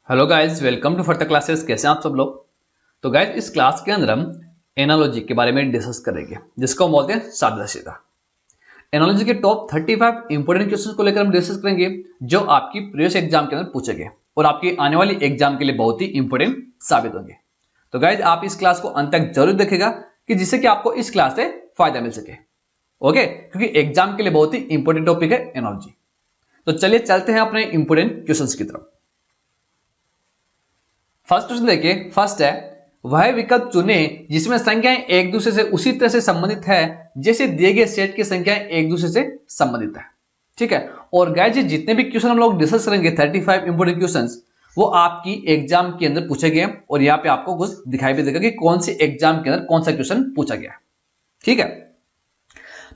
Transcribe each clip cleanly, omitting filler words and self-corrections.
Hello guys, welcome to further classes. कैसे हैं आप सब लोग। तो गाइस, इस क्लास के अंदर हम एनालॉजी के बारे में डिस्कस करेंगे, जिसको हम बोलते हैं सादा सीधा। एनालॉजी के टॉप 35 इंपोर्टेंट क्वेश्चंस को लेकर हम डिस्कस करेंगे, जो आपकी प्रीवियस एग्जाम के अंदर पूछे गए और आपकी आने वाली एग्जाम के लिए बहुत ही इंपोर्टेंट साबित होंगे। तो गाइस, आप इस क्लास को अंत तक जरूर देखेगा कि जिससे कि आपको इस क्लास से फायदा मिल सके। ओके, क्योंकि एग्जाम के लिए बहुत ही इंपोर्टेंट टॉपिक है एनालॉजी। तो चलिए चलते हैं अपने इंपोर्टेंट क्वेश्चंस की तरफ। फर्स्ट क्वेश्चन देखिए। फर्स्ट है, वह विकल्प चुने जिसमें संख्याएं एक दूसरे से उसी तरह से संबंधित है जैसे दिए गए सेट की संख्याएं एक दूसरे से संबंधित है। ठीक है। और गाइस, जितने भी क्वेश्चन हम लोग डिस्कस करेंगे 35 इंपोर्टेंट क्वेश्चंस, वो आपकी एग्जाम के अंदर पूछे गए और यहाँ पे आपको कुछ दिखाई भी देगा कि कौन से एग्जाम के अंदर कौन सा क्वेश्चन पूछा गया। ठीक है।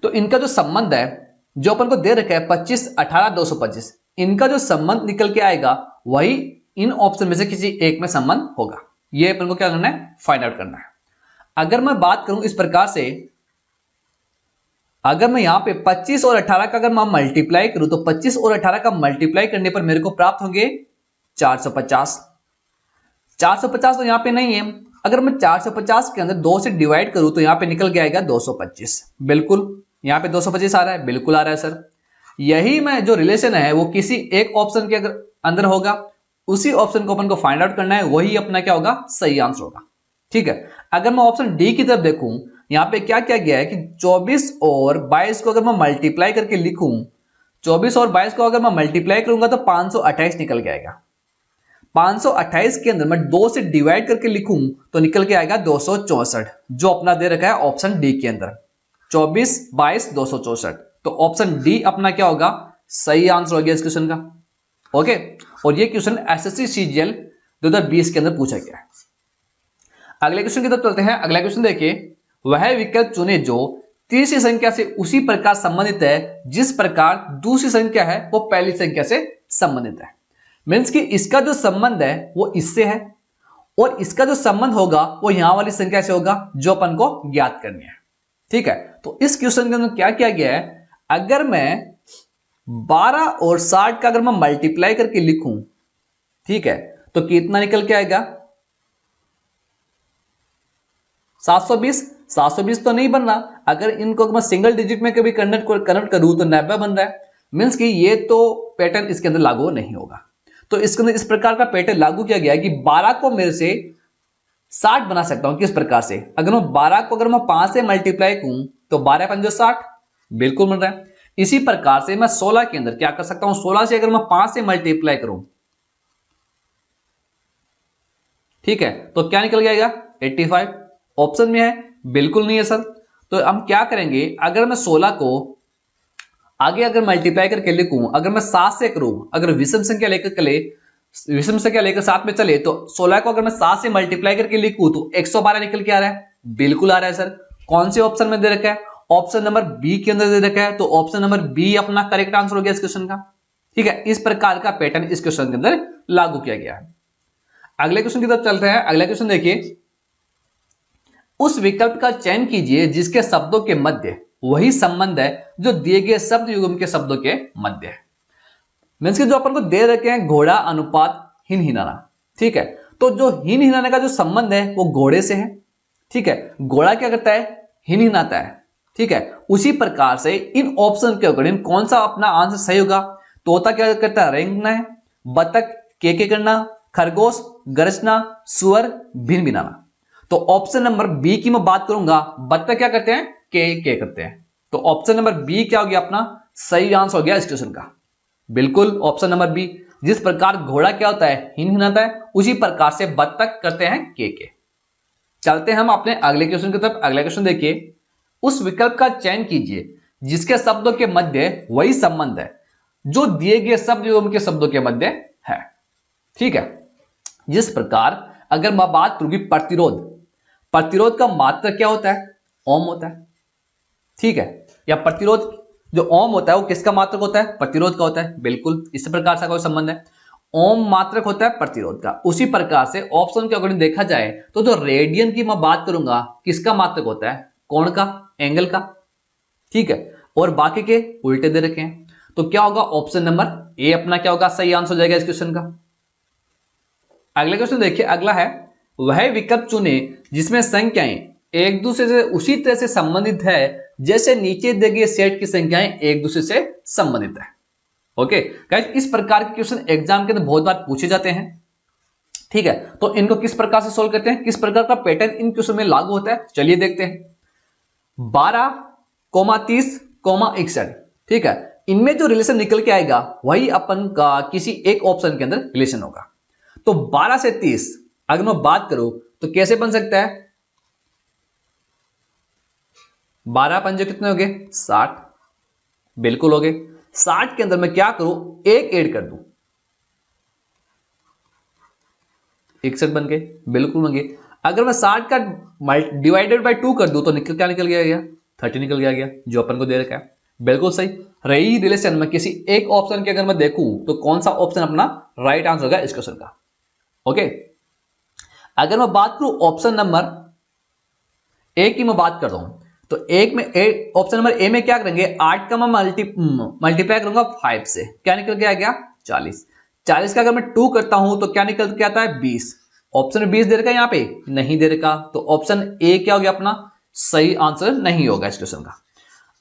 तो इनका जो संबंध है, जो अपन को दे रखा है 25, 18, 225, इनका जो संबंध निकल के आएगा वही इन ऑप्शन में से किसी एक में संबंध होगा। ये अपन को क्या करना है, फाइंड आउट करना है। अगर मैं बात करूं इस प्रकार से, अगर मैं यहां पे 25 और 18 का अगर मैं मल्टीप्लाई करूं तो 25 और 18 का मल्टीप्लाई करने पर मेरे को प्राप्त होंगे 450। 450 तो यहां पे नहीं है। अगर मैं 450 के अंदर 2 से डिवाइड करूं तो यहां पे निकल के आएगा 225। बिल्कुल यहां पे 225 आ रहा है, बिल्कुल आ रहा है सर। यही मैं जो रिलेशन है वो किसी एक ऑप्शन के अगर अंदर होगा, उसी ऑप्शन को अपन को फाइंड आउट करना है, वही अपना क्या होगा, सही आंसर होगा। ठीक है। अगर मैं ऑप्शन डी की तरफ देखूं, यहां पे क्या क्या गया है कि 24 और 22 को अगर मैं मल्टीप्लाई करके लिखूं, 24 और 22 को अगर मैं मल्टीप्लाई करूंगा तो 528 निकल के आएगा। 528 के अंदर मैं 2 से डिवाइड करके लिखूं तो निकल के आएगा 264, जो अपना दे रखा है ऑप्शन डी के अंदर। 24, 22, 264। तो ऑप्शन डी अपना क्या होगा, सही आंसर हो गया इस क्वेश्चन का। ओके। और ये क्वेश्चन एसएससी सीजीएल 2020 के अंदर पूछा गया है। अगले क्वेश्चन की तरफ चलते हैं। अगला क्वेश्चन देखिए, वह विकल्प चुने जो तीसरी संख्या से उसी प्रकार संबंधित है जिस प्रकार दूसरी संख्या है वो पहली संख्या से संबंधित है। मीन्स कि इसका जो संबंध है वो इससे है और इसका जो संबंध होगा वो यहां वाली संख्या से होगा, जो अपन को ज्ञात करनी है। ठीक है। तो इस क्वेश्चन के अंदर क्या किया गया है, अगर मैं 12 और 60 का अगर मैं मल्टीप्लाई करके लिखूं, ठीक है, तो कितना निकल के आएगा, 720। 720 तो नहीं बन रहा। अगर इनको मैं सिंगल डिजिट में कभी कन्वर्ट करूं तो 90 बन रहा है। मीन्स कि ये तो पैटर्न इसके अंदर लागू नहीं होगा। तो इसके अंदर इस प्रकार का पैटर्न लागू किया गया है कि 12 को मेरे से 60 बना सकता हूं। किस प्रकार से, अगर मैं 12 को अगर मैं 5 से मल्टीप्लाई करूं तो 12 पंजे 60, बिल्कुल बन रहा है। इसी प्रकार से मैं 16 के अंदर क्या कर सकता हूं, 16 से अगर मैं 5 से मल्टीप्लाई करूं, ठीक है, तो क्या निकल जाएगा, 85। ऑप्शन में है, बिल्कुल नहीं है सर। तो हम क्या करेंगे, अगर मैं 16 को आगे अगर मल्टीप्लाई करके लिखूं, अगर मैं 7 से करूं, अगर विषम संख्या लेकर साथ में चले तो 16 को अगर मैं 7 से मल्टीप्लाई करके लिखूं तो 112 निकल के आ रहा है, बिल्कुल आ रहा है सर। कौन से ऑप्शन में दे रखा है, ऑप्शन नंबर बी के अंदर दे रखा है। तो ऑप्शन नंबर बी अपना करेक्ट आंसर हो गया इस क्वेश्चन का। ठीक है। इस प्रकार का पैटर्न इस क्वेश्चन के अंदर लागू किया गया है। अगले क्वेश्चन की तरफ चलते हैं। अगला क्वेश्चन देखिए, उस विकल्प का चयन कीजिए जिसके शब्दों के मध्य वही संबंध है जो दिए गए शब्द युग्म के शब्दों के मध्य है। मीन्स कि जो अपन को दे रखे हैं घोड़ा अनुपात हिन हिनाना, ठीक है, तो जो हिन हिनाने का जो संबंध है वो घोड़े से है। ठीक है। घोड़ा क्या करता है, हिन हिनाता है। ठीक है। उसी प्रकार से इन ऑप्शन के अकॉर्डिंग कौन सा अपना आंसर सही होगा, तोता क्या करता है, रेंगना है, बतख के करना, खरगोश गरजना, सुअर भिन भिनाना। तो ऑप्शन नंबर बी की मैं बात करूंगा, बतख क्या करते हैं, के करते हैं। तो ऑप्शन नंबर बी क्या हो गया अपना सही आंसर हो गया इस क्वेश्चन का। बिल्कुल ऑप्शन नंबर बी। जिस प्रकार घोड़ा क्या होता है, हिन हिनाता है, उसी प्रकार से बतख करते हैं के। चलते हैं हम अपने अगले क्वेश्चन की तरफ। अगला क्वेश्चन देखिए, उस विकल्प का चयन कीजिए जिसके शब्दों के मध्य वही संबंध है जो दिए गए शब्द एवं के शब्दों के मध्य है। ठीक है। जिस प्रकार अगर मैं बात करूंगी प्रतिरोध, प्रतिरोध का मात्रक क्या होता है, ओम होता है। ठीक है। या प्रतिरोध जो ओम होता है वो किसका मात्रक होता है, प्रतिरोध का होता है। बिल्कुल इस प्रकार से कोई संबंध है, ओम मात्रक होता है प्रतिरोध का। उसी प्रकार से ऑप्शन के अकॉर्डिंग देखा जाए तो जो रेडियन की मैं बात करूंगा किसका मात्रक होता है, कोण का, एंगल का। ठीक है। और बाकी के उल्टे दे रखे हैं। तो क्या होगा, ऑप्शन नंबर ए अपना क्या होगा सही आंसर हो जाएगा इस क्वेश्चन का। अगला क्वेश्चन देखिए, अगला है वह विकल्प चुने जिसमें संख्याएं एक दूसरे से उसी तरह से संबंधित है जैसे नीचे दिए गए सेट की संख्याएं एक दूसरे से संबंधित है। ओके गाइस, इस प्रकार के क्वेश्चन एग्जाम के अंदर बहुत बार पूछे जाते हैं। ठीक है, तो इनको किस प्रकार से सोल्व करते हैं, किस प्रकार का पैटर्न इन क्वेश्चन में लागू होता है, चलिए देखते हैं। 12, 30, 61। ठीक है, इनमें जो रिलेशन निकल के आएगा वही अपन का किसी एक ऑप्शन के अंदर रिलेशन होगा। तो 12 से 30 अगर मैं बात करूं तो कैसे बन सकता है, 12 पंजे कितने हो गए 60, बिल्कुल हो गए। 60 के अंदर मैं क्या करूं, एक ऐड कर दूं, 61 बन गए, बिल्कुल बन गए। अगर मैं 60 का डिवाइडेड बाय 2 कर दूं तो क्या निकल गया 30 निकल गया जो अपन को दे रखा है, बिल्कुल सही। रही रिलेशन में किसी एक ऑप्शन के अगर मैं देखूं तो कौन सा ऑप्शन अपना राइट आंसर होगा इस क्वेश्चन का। ओके, अगर मैं बात करूं ऑप्शन नंबर ए की मैं बात करता हूं तो एक में ऑप्शन नंबर ए में क्या करेंगे, 8 का मैं मल्टीप्लाई करूंगा 5 से, क्या निकल के आ गया 40। 40 का अगर मैं 2 करता हूं तो क्या निकल के आता है 20। ऑप्शन 20 दे रखा है यहां पे, नहीं दे रखा, तो ऑप्शन ए क्या हो गया अपना सही आंसर नहीं होगा इस क्वेश्चन का।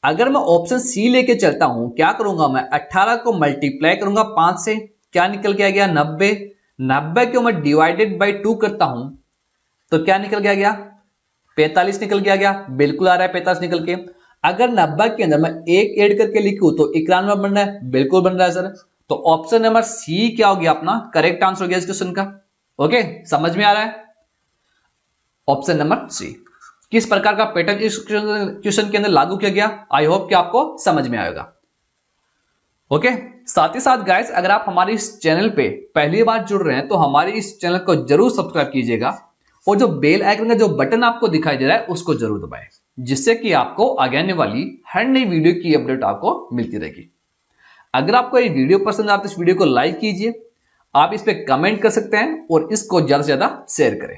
अगर मैं ऑप्शन सी लेके चलता हूं, क्या करूंगा मैं 18 को मल्टीप्लाई करूंगा 5 से, क्या निकल के आ गया 90। 90 को मैं डिवाइडेड बाय 2 करता हूं तो क्या निकल के आ गया 45 निकल के आ गया, बिल्कुल आ रहा है 45 निकल के। अगर 90 के अंदर मैं एक ऐड करके लिखूं तो 91 बन रहा है, बिल्कुल बन रहा है सर। तो ऑप्शन नंबर सी क्या हो गया अपना करेक्ट आंसर हो गया इस क्वेश्चन का। ओके, समझ में आ रहा है, ऑप्शन नंबर सी। किस प्रकार का पैटर्न इस क्वेश्चन के अंदर लागू किया गया, आई होप कि आपको समझ में आएगा। ओके, साथ ही साथ गाइस अगर आप हमारे इस चैनल पे पहली बार जुड़ रहे हैं तो हमारे इस चैनल को जरूर सब्सक्राइब कीजिएगा और जो बेल आइकन का जो बटन आपको दिखाई दे रहा है उसको जरूर दबाएं, जिससे कि आपको आगे आने वाली हर नई वीडियो की अपडेट आपको मिलती रहेगी। अगर आपको ये वीडियो पसंद आए तो इस वीडियो को लाइक कीजिए, आप इस पर कमेंट कर सकते हैं और इसको ज्यादा से ज्यादा शेयर करें।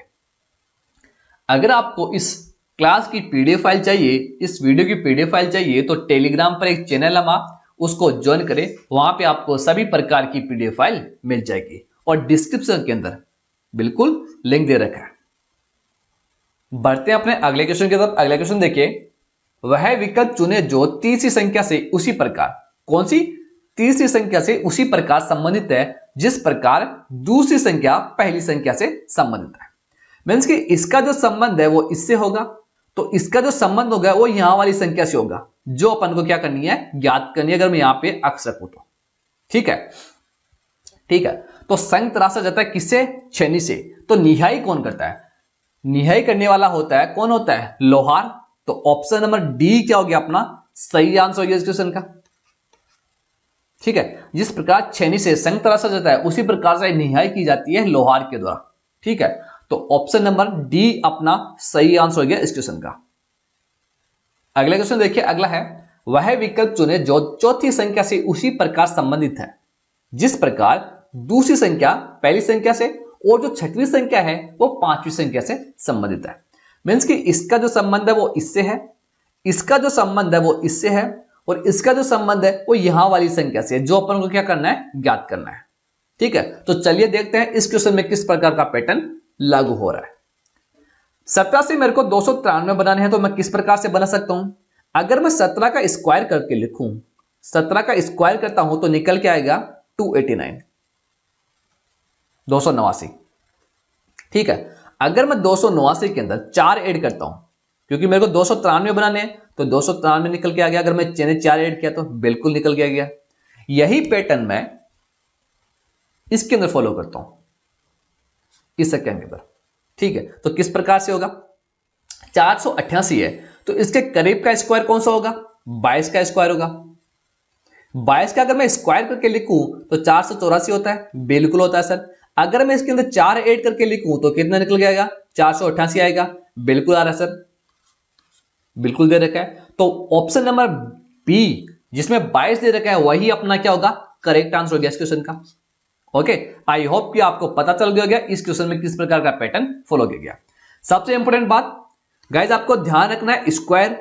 अगर आपको इस क्लास की पीडीएफ फाइल चाहिए, इस वीडियो की पीडीएफ फाइल चाहिए तो टेलीग्राम पर एक चैनल है, उसको ज्वाइन करें, वहां पे आपको सभी प्रकार की पीडीएफ फाइल मिल जाएगी और डिस्क्रिप्शन के अंदर बिल्कुल लिंक दे रखा है। बढ़ते हैं अपने अगले क्वेश्चन की तरफ। अगला क्वेश्चन देखिए, वह विकल्प चुने जो तीसरी संख्या से उसी प्रकार, कौन सी तीसरी संख्या से उसी प्रकार संबंधित है जिस प्रकार दूसरी संख्या पहली संख्या से संबंधित है। मीन्स कि इसका जो संबंध है वो इससे होगा, तो इसका जो संबंध होगा वो यहां वाली संख्या से होगा, जो अपन को क्या करनी है ज्ञात करनी है, अगर मैं यहां पे अक्स रखूं तो। ठीक है, ठीक है, तो संग तराशा जाता है किससे, छेनी से। तो निहाई कौन करता है, निहाई करने वाला होता है कौन होता है, लोहार। तो ऑप्शन नंबर डी क्या हो गया अपना सही आंसर हो गया इस क्वेश्चन का। ठीक है, जिस प्रकार छेनी से संग तराशा जाता है उसी प्रकार से निहाई की जाती है लोहार के द्वारा। ठीक है, तो ऑप्शन नंबर डी अपना सही आंसर हो गया इस क्वेश्चन का। अगला क्वेश्चन देखिए, अगला है वह विकल्प चुने जो चौथी संख्या से उसी प्रकार संबंधित है जिस प्रकार दूसरी संख्या पहली संख्या से और जो छठवीं संख्या है वो पांचवी संख्या से संबंधित है। मीन्स कि इसका जो संबंध है वो इससे है, इसका जो संबंध है वो इससे है और इसका जो संबंध है वो यहां वाली संख्या से है, जो अपन को क्या करना है ज्ञात करना है। ठीक है, तो चलिए देखते हैं इस क्वेश्चन में किस प्रकार का पैटर्न लागू हो रहा है। 17 से मेरे को 293 बनाने हैं तो मैं किस प्रकार से बना सकता हूं, अगर मैं 17 का स्क्वायर करके लिखूं, 17 का स्क्वायर करता हूं तो निकल के आएगा 289, 289। ठीक है, अगर मैं 289 के अंदर 4 ऐड करता हूं, क्योंकि मेरे को 293 बनाने हैं तो 293 निकल के आ गया, अगर मैं 4 ऐड किया तो बिल्कुल निकल के आ गया। यही पैटर्न मैं इसके अंदर फॉलो करता हूं इस संख्या के अंदर। ठीक है, तो किस प्रकार से होगा, 488 है तो इसके करीब का स्क्वायर कौन सा होगा, 22 का स्क्वायर होगा। 22 का अगर मैं स्क्वायर करके लिखूं तो 484 होता है, बिल्कुल होता है सर। अगर मैं इसके अंदर 4 ऐड करके लिखूं तो कितना निकल जाएगा 488 आएगा, बिल्कुल आ रहा है सर, बिल्कुल दे रखा है। तो ऑप्शन नंबर बी जिसमें 22 दे रखा है वही अपना क्या होगा करेक्ट आंसर हो गया इस क्वेश्चन का। ओके, आई होप कि आपको पता चल गया इस क्वेश्चन में किस प्रकार का पैटर्न फॉलो किया गया। सबसे इंपॉर्टेंट बात गाइज आपको ध्यान रखना है, स्क्वायर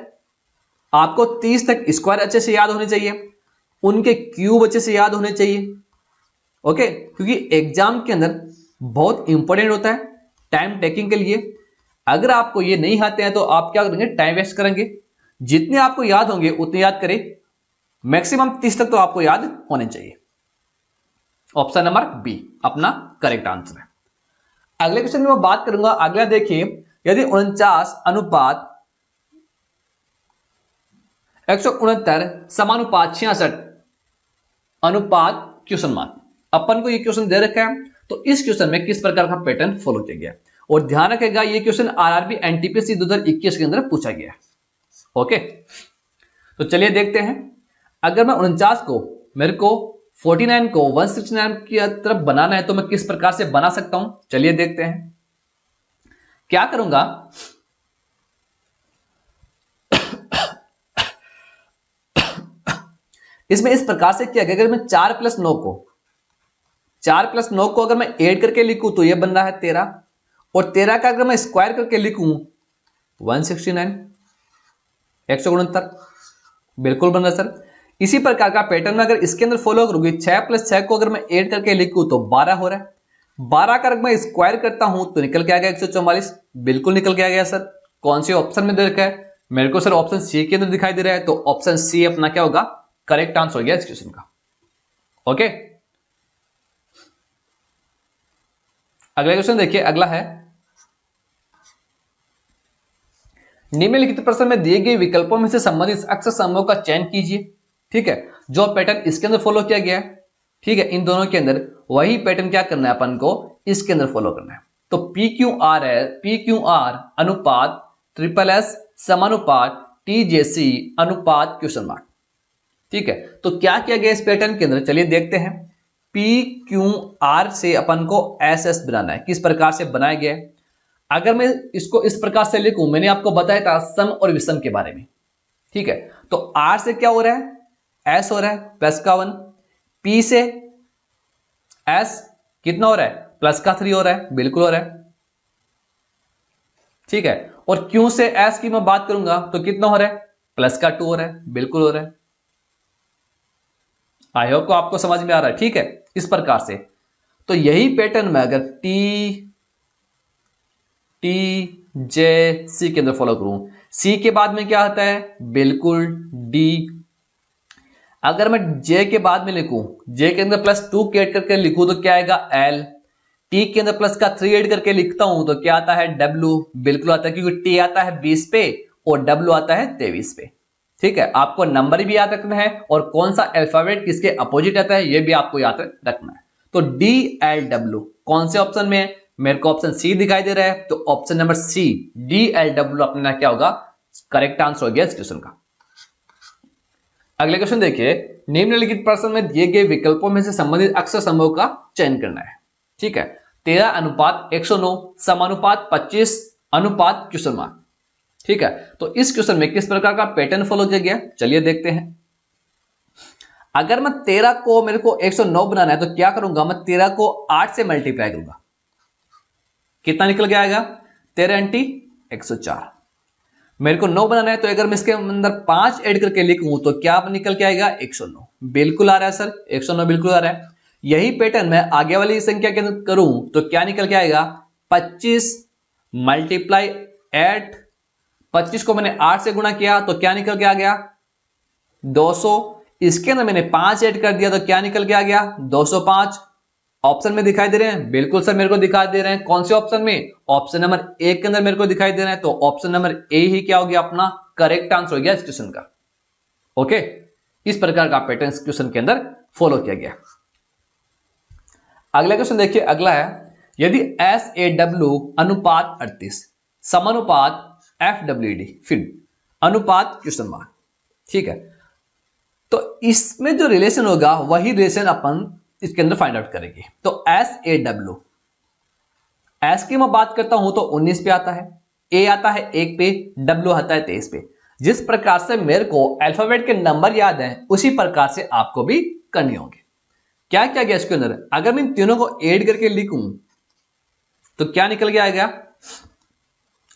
आपको 30 तक स्क्वायर अच्छे से याद होने चाहिए, उनके क्यूब अच्छे से याद होने चाहिए। ओके, क्योंकि एग्जाम के अंदर बहुत इंपॉर्टेंट होता है टाइम टेकिंग के लिए। अगर आपको ये नहीं आते हैं तो आप क्या करेंगे, टाइम वेस्ट करेंगे। जितने आपको याद होंगे उतने याद करें, मैक्सिमम 30 तक तो आपको याद होने चाहिए। ऑप्शन नंबर बी अपना करेक्ट आंसर है। अगले क्वेश्चन में मैं बात करूंगा, अगला देखिए, यदि 49 अनुपात 169 समानुपात 66 अनुपात क्वेश्चन मार्क, अपन को ये क्वेश्चन दे रखा है, तो इस क्वेश्चन में किस प्रकार का पैटर्न फॉलो किया गया। और ध्यान रखेगा ये क्वेश्चन आरआरबी एनटीपीसी 2021 के अंदर पूछा गया है। ओके, तो चलिए देखते हैं। अगर मैं 49 को, मेरे को 49 को 169 की तरफ बनाना है तो मैं किस प्रकार से बना सकता हूं, चलिए देखते हैं। क्या करूंगा, इसमें इस प्रकार से किया गया, अगर मैं 4 + 9 को 4 + 9 को अगर मैं ऐड करके लिखूं तो ये बन रहा है 13, और 13 का अगर मैं स्क्वायर करके लिखूं 169 169 बिल्कुल बन रहा है सर। इसी प्रकार का पैटर्न में अगर इसके अंदर फॉलो करूंगी, 6 + 6 को अगर मैं ऐड करके लिखूं तो 12 हो रहा है। 12 का अगर मैं स्क्वायर करता हूं तो निकल के आ गया 144, बिल्कुल निकल के आ गया सर। कौन से ऑप्शन में दे रखा है, मेरे को सर ऑप्शन सी के अंदर दिखाई दे रहा है, तो ऑप्शन सी अपना क्या होगा, करेक्ट आंसर हो गया इस क्वेश्चन का। ओके, अगला क्वेश्चन देखिए, अगला है, निम्नलिखित प्रश्न में दिए गए विकल्पों में से संबंधित अक्षर समूह का चयन कीजिए। ठीक है, जो पैटर्न इसके अंदर फॉलो किया गया है, ठीक है, इन दोनों के अंदर वही पैटर्न क्या करना है अपन को इसके अंदर फॉलो करना है। तो पी क्यू आर है, पी क्यू आर अनुपात ट्रिपल एस समानुपात टी जे सी अनुपात क्वेश्चन मार्क। ठीक है, तो क्या किया गया इस पैटर्न के अंदर, चलिए देखते हैं। पी क्यू आर से अपन को एस एस बनाना है, किस प्रकार से बनाया गया है। अगर मैं इसको इस प्रकार से लिखूं, मैंने आपको बताया था सम और विषम के बारे में। ठीक है, तो आर से क्या हो रहा है, एस हो रहा है प्लस का 1, पी से एस कितना हो रहा है, प्लस का 3 हो रहा है, बिल्कुल हो रहा है। ठीक है, और क्यू से एस की मैं बात करूंगा तो कितना हो रहा है, प्लस का 2 हो रहा है, बिल्कुल हो रहा है। आई होप को आपको समझ में आ रहा है। ठीक है, इस प्रकार से, तो यही पैटर्न में अगर टी जे सी के अंदर फॉलो करूं, सी के बाद में क्या आता है, बिल्कुल डी। अगर मैं जे के बाद में लिखूं, जे के अंदर +2 के ऐड करके लिखूं तो क्या आएगा, एल। टी के अंदर प्लस का 3 ऐड करके लिखता हूं तो क्या आता है, डब्ल्यू। बिल्कुल आता है, क्योंकि टी आता है 20 पे और डब्ल्यू आता है 23 पे। ठीक है, आपको नंबर भी याद रखना है और कौन सा अल्फाबेट किसके अपोजिट आता है यह भी आपको याद रखना है। तो डी एल डब्ल्यू कौन से ऑप्शन में है, मेरे को ऑप्शन सी दिखाई दे रहा है, तो option number C D L W अपना क्या होगा, करेक्ट आंसर हो गया इस क्वेश्चन का। अगले क्वेश्चन देखिए, निम्नलिखित प्रश्न में दिए गए विकल्पों में से संबंधित अक्षर समूह का चयन करना है। ठीक है, 13 अनुपात 109 समानुपात 25 अनुपात क्वेश्चन मार्क। ठीक है, तो इस क्वेश्चन में किस प्रकार का पैटर्न फॉलो किया गया, चलिए देखते हैं। अगर मैं 13 को, मेरे को 109 बनाना है तो क्या करूंगा, मैं 13 को 8 से मल्टीप्लाई करूंगा, कितना निकल के आएगा, 13 × 104। मेरे को 9 बनाना है तो अगर मैं इसके अंदर 5 ऐड करके लिखूं तो क्या निकल के आएगा, 109। बिल्कुल आ रहा है सर, 109 बिल्कुल आ रहा है। यही पैटर्न मैं आगे वाली संख्या के अंदर करूं तो क्या निकल के आएगा, 25 × 8। 25 को मैंने 8 से गुणा किया तो क्या निकल के आ गया, 200। इसके अंदर मैंने 5 ऐड कर दिया तो क्या निकल के आ गया, 205। ऑप्शन में दिखाई दे रहे हैं, बिल्कुल सर मेरे को दिखाई दे रहे हैं। कौन से ऑप्शन में, ऑप्शन नंबर ए के अंदर मेरे को दिखाई दे रहा है, तो ऑप्शन नंबर ए ही क्या हो गया, अपना करेक्ट आंसर हो गया इस क्वेश्चन का। ओके, इस प्रकार का पैटर्न इस क्वेश्चन के अंदर फॉलो किया गया। अगला क्वेश्चन देखिए, अगला है, यदि एस ए डब्ल्यू अनुपात 38 समानुपात एफ डब्ल्यू डी फिर अनुपात क्वेश्चन मार्क। ठीक है, तो इसमें जो रिलेशन होगा वही रिलेशन अपन इसके अंदर फाइंड आउट करेंगे। तो एस ए डब्ल्यू, एस की मैं बात करता हूं तो 19 पे आता है, ए आता है 1 पे, डब्ल्यू आता है 23 पे। जिस प्रकार से मेरे को अल्फाबेट के नंबर याद हैं उसी प्रकार से आपको भी करने होंगे। क्या क्या गया इसके अंदर, अगर मैं इन तीनों को ऐड करके लिखूं तो क्या निकल के आएगा,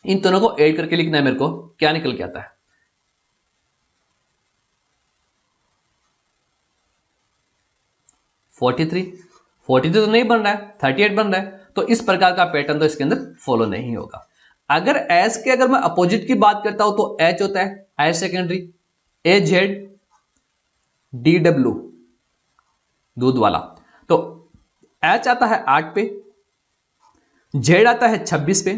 इन दोनों को ऐड करके लिखना है मेरे को, क्या निकल के आता है, 43। 43 तो नहीं बन रहा है, 38 बन रहा है। तो इस प्रकार का पैटर्न तो इसके अंदर फॉलो नहीं होगा। अगर एस के अगर मैं अपोजिट की बात करता हूं तो एच होता है हायर सेकेंडरी, ए जेड डी डब्ल्यू दूध वाला, तो एच आता है 8 पे, जेड आता है 26 पे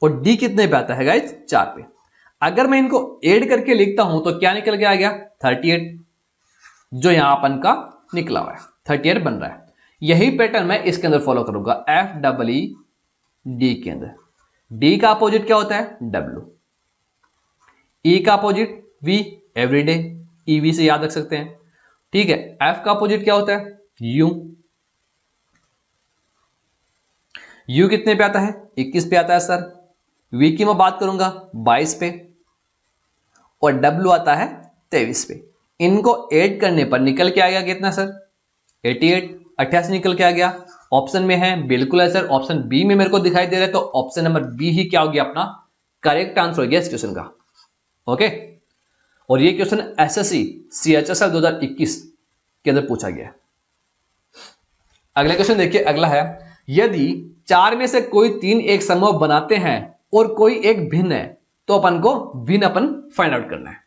और डी कितने पे आता है गाइस 4 पे। अगर मैं इनको ऐड करके लिखता हूं तो क्या निकल के आ गया 38, जो यहां अपन का निकला हुआ है 38 बन रहा है। यही पैटर्न मैं इसके अंदर फॉलो करूंगा एफ डबल ई डी के अंदर। डी का अपोजिट क्या होता है डब्ल्यू, ई का अपोजिट वी एवरीडे, ईवी से याद रख सकते हैं, ठीक है। एफ का अपोजिट क्या होता है यू, यू कितने पे आता है 21 पे आता है सर। वी की मैं बात करूंगा 22 पे और डब्ल्यू आता है 23 पे। इनको ऐड करने पर निकल के आ गया कितना सर 88, 88 निकल के आ गया। ऑप्शन में है बिल्कुल है सर, ऑप्शन बी में मेरे को दिखाई दे रहा है, तो ऑप्शन नंबर बी ही क्या हो गया अपना करेक्ट आंसर हो गया इस क्वेश्चन का। ओके, और ये क्वेश्चन एसएससी सीएचएसएल 2021 के अंदर पूछा गया। अगला क्वेश्चन देखिए, अगला है यदि 4 में से कोई 3 एक समूह बनाते हैं और कोई एक भिन्न है तो अपन को भिन्न अपन फाइंड आउट करना है।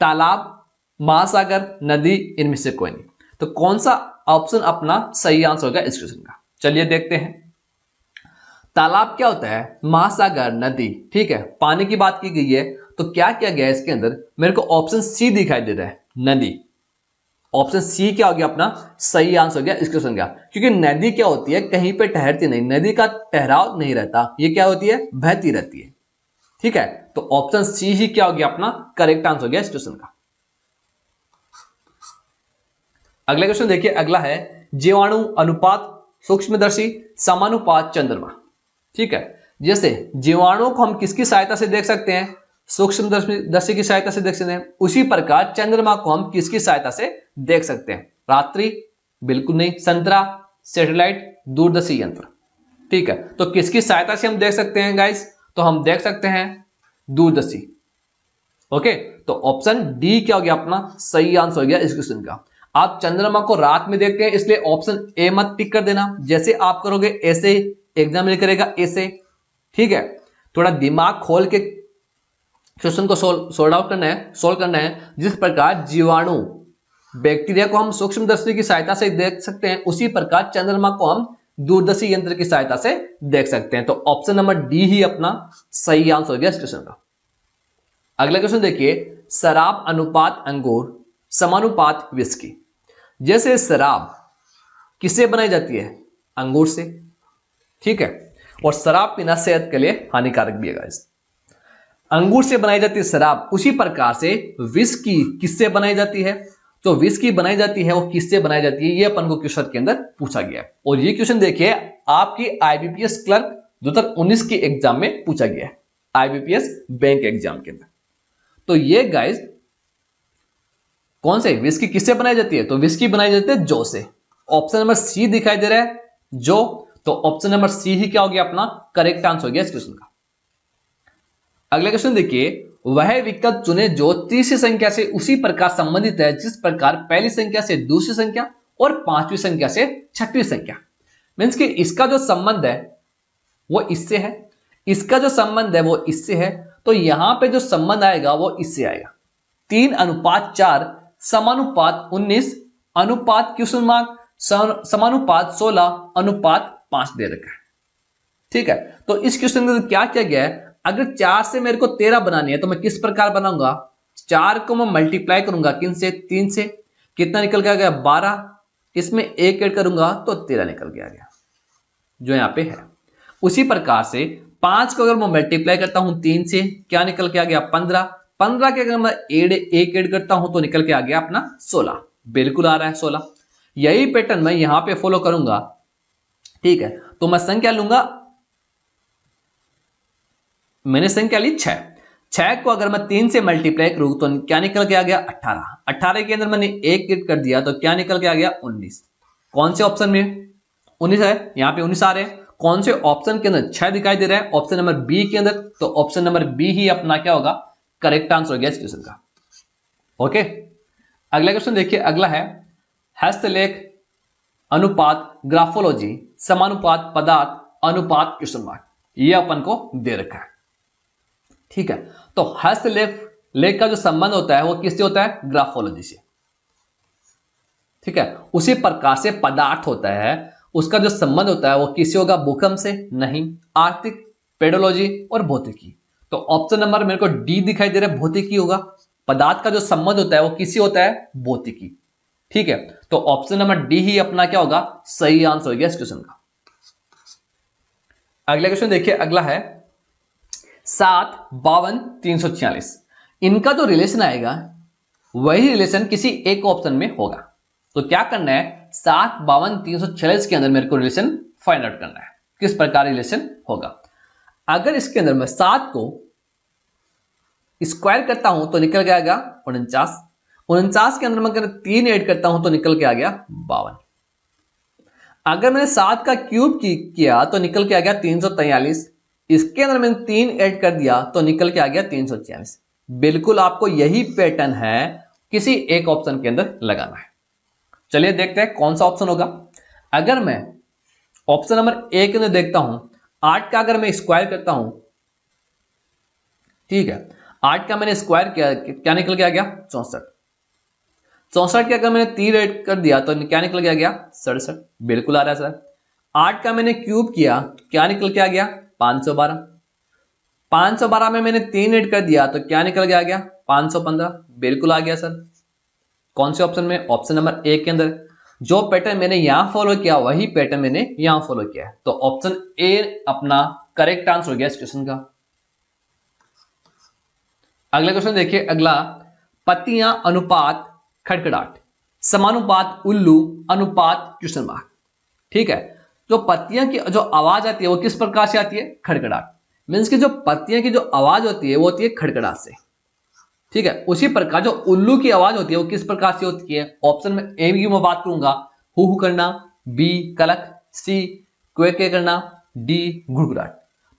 तालाब, महासागर, नदी, इनमें से कोई नहीं, तो कौन सा ऑप्शन अपना सही आंसर होगा इस क्वेश्चन का। चलिए देखते हैं। तालाब क्या होता है, महासागर, नदी, ठीक है, पानी की बात की गई है, तो क्या किया गया है इसके अंदर, मेरे को ऑप्शन सी दिखाई दे रहा है नदी। ऑप्शन सी क्या हो गया अपना सही आंसर हो गया इस क्वेश्चन का, क्योंकि नदी क्या होती है कहीं पे ठहरती नहीं, नदी का ठहराव नहीं रहता, ये क्या होती है बहती रहती है, ठीक है। तो ऑप्शन सी ही क्या हो गया अपना करेक्ट आंसर हो गया इस क्वेश्चन का। अगला क्वेश्चन देखिए, अगला है जीवाणु अनुपात सूक्ष्मदर्शी समानुपात चंद्रमा, ठीक है। जैसे जीवाणुओं को हम किसकी सहायता से देख सकते हैं, सूक्ष्मदर्शी की सहायता से देख सकते हैं, उसी प्रकार चंद्रमा को हम किसकी सहायता से देख सकते हैं, रात्रि बिल्कुल नहीं, संतरा, सैटेलाइट, दूरदर्शी यंत्र, ठीक है। तो किसकी सहायता से हम देख सकते हैं गाइस, तो हम देख सकते हैं दूरदर्शी। ओके, तो ऑप्शन डी क्या हो गया अपना सही आंसर हो गया इस क्वेश्चन का। आप चंद्रमा को रात में देखते हैं इसलिए ऑप्शन ए मत टिक कर देना, जैसे आप करोगे ऐसे एग्जाम में करेगा ऐसे, ठीक है। थोड़ा दिमाग खोल के क्वेश्चन को सोल्व आउट करना है, सोल्व करना है। जिस प्रकार जीवाणु बैक्टीरिया को हम सूक्ष्मदर्शी की सहायता से देख सकते हैं, उसी प्रकार चंद्रमा को हम दूरदर्शी यंत्र की सहायता से देख सकते हैं। तो ऑप्शन नंबर डी ही अपना सही आंसर हो गया इस क्वेश्चन का। अगला क्वेश्चन देखिए, शराब अनुपात अंगूर समानुपात विस्की। जैसे शराब किससे बनाई जाती है, अंगूर से, ठीक है, और शराब पीना सेहत के लिए हानिकारक भी है गाइस। अंगूर से बनाई जाती है शराब, उसी प्रकार से विस्की किससे बनाई जाती है, तो विस्की बनाई जाती है वो किससे बनाई जाती है, ये अपन को क्वेश्चन के अंदर पूछा गया है। और ये क्वेश्चन देखिए आपकी आईबीपीएस क्लर्क 2019 के एग्जाम में पूछा गया है, आईबीपीएस बैंक एग्जाम के अंदर। तो ये गाइस कौन से विस्की किससे बनाई जाती है, तो विस्की बनाई जाती है जौ से। ऑप्शन नंबर सी दिखाई दे रहा है जौ, तो ऑप्शन नंबर सी ही क्या हो गया अपना करेक्ट आंसर हो गया इस क्वेश्चन का। अगला क्वेश्चन देखिए, वह विकल्प चुने जो तीसरी संख्या से उसी प्रकार संबंधित है जिस प्रकार पहली संख्या से दूसरी संख्या और पांचवी संख्या से छठवीं संख्या। मीन्स कि इसका जो संबंध है वो इससे है, इसका जो संबंध है वो इससे है, तो यहां पे जो संबंध आएगा वो इससे आएगा। 3:4 समानुपात 19 अनुपात क्वेश्चन मार्क समानुपात 16 अनुपात 5 दे रखा है, ठीक है। तो इस क्वेश्चन में क्या किया गया है, अगर 4 से मेरे को 13 बनानी है तो मैं किस प्रकार बनाऊंगा, 4 को मैं मल्टीप्लाई करूंगा किन से 3 से, कितना निकल के आ गया 12, इसमें 1 ऐड करूंगा तो 13 निकल के आ गया जो यहां पे है। उसी प्रकार से 5 को अगर मैं मल्टीप्लाई करता हूं 3 से, क्या निकल के आ गया 15, 15 के अगर मैं 1 ऐड करता हूं तो निकल के आ गया अपना 16, बिल्कुल आ रहा है 16। यही पैटर्न मैं यहां पे फॉलो करूंगा, ठीक है। तो मैं संख्या लूंगा, मैंने संख्या ली 6 को अगर मैं 3 से मल्टीप्लाई करूं तो क्या निकल के आ गया 18, 18 के अंदर मैंने 1 ऐड कर दिया तो क्या निकल के आ गया 19। कौन से ऑप्शन में 19 है, यहां पे 19 आ रहे हैं, कौन से ऑप्शन के अंदर 6 दिखाई दे रहा है, ऑप्शन नंबर बी के अंदर, तो ऑप्शन नंबर बी ही अपना क्या होगा करेक्ट आंसर हो गया इस क्वेश्चन का। ओके, अगला क्वेश्चन देखिए, अगला है हस्तलेख अनुपात ग्राफोलॉजी समानुपात पदार्थ अनुपात क्वेश्चन मार्क, ये अपन को दे रखा है। ठीक है, तो हस्तलेख लेख का जो संबंध होता है वो किससे होता है? ग्राफोलॉजी से। ठीक है, उसी प्रकार से पदार्थ होता है, उसका जो संबंध होता है वो किससे होगा? भूकंप से नहीं, आर्थिक, पेडोलॉजी और भौतिकी। तो ऑप्शन नंबर मेरे को डी दिखाई दे रहा है, भौतिकी होगा। पदार्थ का जो संबंध होता है वो किससे होता है? भौतिकी। ठीक है, तो ऑप्शन नंबर डी ही अपना क्या होगा? सही आंसर हो गया इस क्वेश्चन का। अगला क्वेश्चन देखिए, अगला है 7, 52, 346। इनका जो रिलेशन आएगा वही रिलेशन किसी एक ऑप्शन में होगा। तो क्या करना है? 7, 52, 346 के अंदर मेरे को रिलेशन फाइंड आउट करना है, किस प्रकार रिलेशन होगा। अगर इसके अंदर मैं 7 को स्क्वायर करता हूं तो निकल के आ गया 49। 49 के अंदर मैं अगर 3 ऐड करता हूं तो निकल के आ गया 52। अगर मैंने 7 का क्यूब किया तो निकल के आ गया 343। इसके अंदर मैंने 3 ऐड कर दिया तो निकल के आ गया 346। बिल्कुल आपको यही पैटर्न है किसी एक ऑप्शन के अंदर लगाना है। चलिए देखते हैं कौन सा ऑप्शन होगा। अगर मैं ऑप्शन नंबर ए के अंदर देखता हूं, 8 का अगर मैं स्क्वायर करता हूं, ठीक है, 8 का मैंने स्क्वायर किया, क्या निकल के आ गया? 64। 64 के अगर मैंने 3 ऐड कर दिया तो क्या निकल के आ गया? 67। बिल्कुल आ रहा है सर। 8 का मैंने क्यूब किया, क्या निकल के आ गया? 512। 512 में मैंने 3 ऐड कर दिया तो क्या निकल के आ गया? 515। बिल्कुल आ गया सर। कौन से ऑप्शन में? ऑप्शन नंबर ए के अंदर। जो पैटर्न मैंने यहां फॉलो किया वही पैटर्न मैंने यहां फॉलो किया है, तो ऑप्शन ए अपना करेक्ट आंसर हो गया इस क्वेश्चन का। अगला क्वेश्चन देखिए, अगला पत्तियां अनुपात खड़खड़ाहट, समानुपात उल्लू अनुपात क्वेश्चन मार्क। ठीक है, जो पत्तियां की जो आवाज आती है वो किस प्रकार से आती है? खड़खड़ाहट। मीन्स की जो पत्तियां की जो आवाज होती है वो होती है खड़खड़ाहट से। ठीक है, उसी प्रकार जो उल्लू की आवाज होती है वो किस प्रकार से होती है? ऑप्शन में ए की मैं बात करूंगा, हु करना, बी कलक, सी क्वे करना, डी गुड़गुड़ाहट।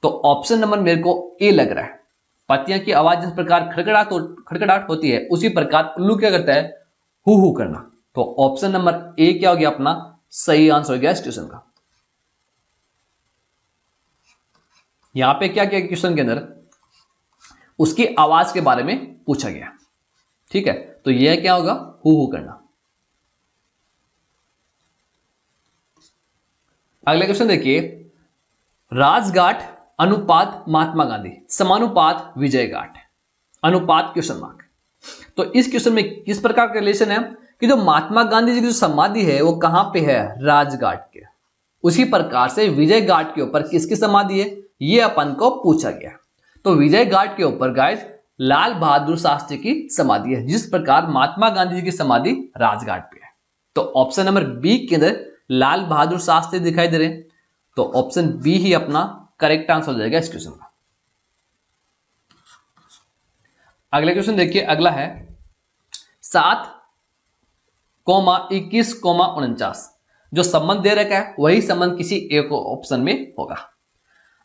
तो ऑप्शन नंबर मेरे को ए लग रहा है। पत्तियां की आवाज जिस प्रकार खड़खड़ाहट होती है उसी प्रकार उल्लू क्या करता है? हु करना। तो ऑप्शन नंबर ए क्या हो गया अपना? सही आंसर हो गया इस क्वेश्चन का। यहां पे क्या किया क्वेश्चन के अंदर? उसकी आवाज के बारे में पूछा गया। ठीक है, तो यह क्या होगा? हु करना। अगला क्वेश्चन देखिए, राजघाट अनुपात महात्मा गांधी समानुपात विजय घाट अनुपात क्वेश्चन मार्क। तो इस क्वेश्चन में किस प्रकार का रिलेशन है कि जो महात्मा गांधी जी की जो समाधि है वो कहां पे है? राजघाट के। उसी प्रकार से विजय घाट के ऊपर किसकी समाधि है ये अपन को पूछा गया। तो विजय घाट के ऊपर गाइस लाल बहादुर शास्त्री की समाधि है, जिस प्रकार महात्मा गांधी जी की समाधि राजघाट पे है। तो ऑप्शन नंबर बी के अंदर लाल बहादुर शास्त्री दिखाई दे रहे हैं, तो ऑप्शन बी ही अपना करेक्ट आंसर हो जाएगा इस क्वेश्चन का। अगला क्वेश्चन देखिए, अगला है 7,21,49। जो संबंध दे रखा है वही संबंध किसी एक ऑप्शन में होगा।